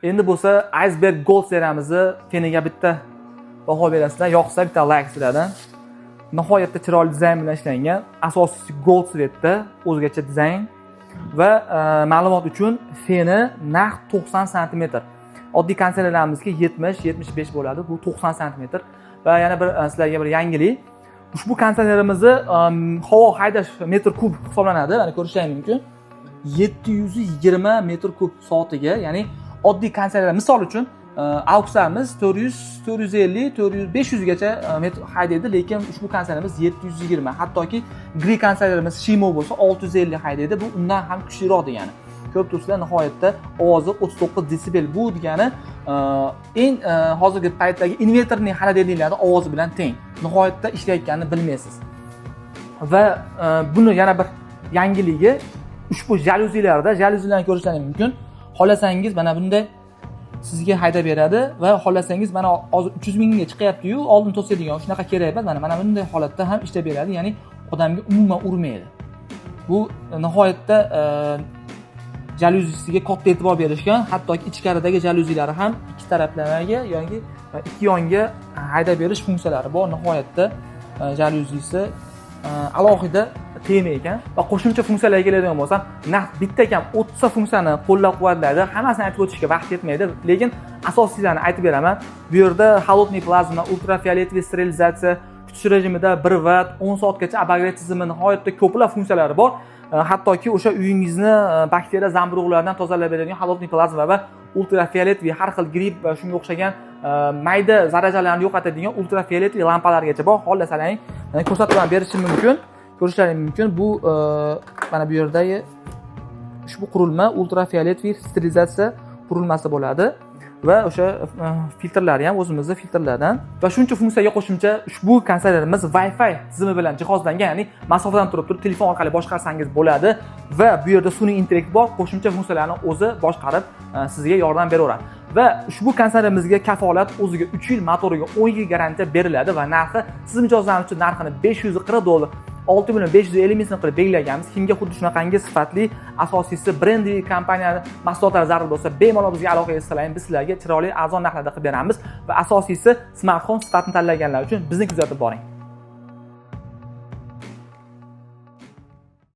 Endi bo'lsa Iceberg Gold seriyamizni feniga bitta baho berasizlar. Yoqsa bitta like sizlardan. Nihoyatda chiroyli dizayn bilan ishlangan. Asosiysi gold svetda, o'zgacha dizayn va ma'lumot uchun feni narx 90 sm. Oddiy konsertlarimizga 70-75 bo'ladi. Bu 90 sm va yana bir sizlarga bir yangilik. Ushbu konsertlarimizni havo haydash metr kub hisoblanadi. Mana ko'rishingiz mumkin. 720 metr kub soatiga, ya'ni oddiy konsertlar misol uchun aukslarimiz 400, 450, 400, 500 gacha metr haydaydi, lekin ushbu konsertimiz 720. Hattoki gri konsertlarimiz Shimo bo'lsa 650 haydaydi. Bu undan ham kuchliroq degani. Ko'p turibsizlar, nihoyatda ovozi 39 desibel. Bu degani eng hozirgi paytdagi invertorning xaridorlarning ovozi bilan teng. Nihoyatda ishlayotganini bilmaysiz. Va buni yana bir yangiligi ushbu jalyuzilarni ko'rishingiz mumkin. Xohlasangiz mana bunday sizga haydab beradi va xohlasangiz mana hozir 300 mingga chiqyapti-yu, oldin to'sadigan shunaqa kerak emas. Mana bunday holatda ham ishlab beradi, ya'ni odamga umuman urmaydi. Bu nihoyatda jalyuzisiga katta e'tibor berishgan, hattoki ichkaridagi jalyuzilari ham ikki taraflamaga yoki ikki yonga haydab berish funksiyalari bor. Nihoyatda jalyuzisi alohida tema ekan va qo'shimcha funksiyalarga keladigan bo'lsam, naq bitta kam 30 ta funksiyani qo'llab-quvvatlaydi. Hammasini aytib o'tishga vaqt yetmaydi, lekin asosiylarini aytib beraman. Bu yerda холодный plazma, ultrafioletli sterilizatsiya, kutish rejimida 1 vat, 10 soatgacha obogrev tizimi, nihoyatda ko'plab funksiyalari bor. Hattoki o'sha uyingizni bakteriya zamburug'laridan tozalab beradigan холодный plazma va ultrafioletli har xil gripp va shunga o'xshagan mayda zarajalarni yo'qotadigan ultrafioletli lampalargacha bor. Xohlasalaring ko'rsatib berishim mumkin. Ko'rishlaring mumkin. Bu mana bu yerdagi ushbu qurilma ultrafioletli sterilizatsiya qurilmasi bo'ladi va o'sha filtrlari ham o'zimizning filtrlardan va shuncha funksiyaga qo'shimcha ushbu konsertlarimiz Wi-Fi tizimi bilan jihozlangan, ya'ni masofadan turib telefon orqali boshqarsangiz bo'ladi va bu yerda sun'iy intellekt bor, qo'shimcha funksiyalarni o'zi boshqarib sizga yordam beraveradi. Va ushbu konsertimizga kafolat o'ziga 3 yil, motoriga 10 yil garantiya beriladi va narxi siz mijozlaringiz uchun narxini $540, 6.550 ming qilib belgilaganmiz. Kimga xuddi shunaqangi sifatli, asosiysi brendi kompaniyani mahsulotlari zarur bo'lsa, bemalol bizga aloqaga chiqing. Biz sizlarga chiroyli arzon narxlarda qilib beramiz va asosiysi smartfon sifatini tanlaganlar uchun bizni kuzatib boring.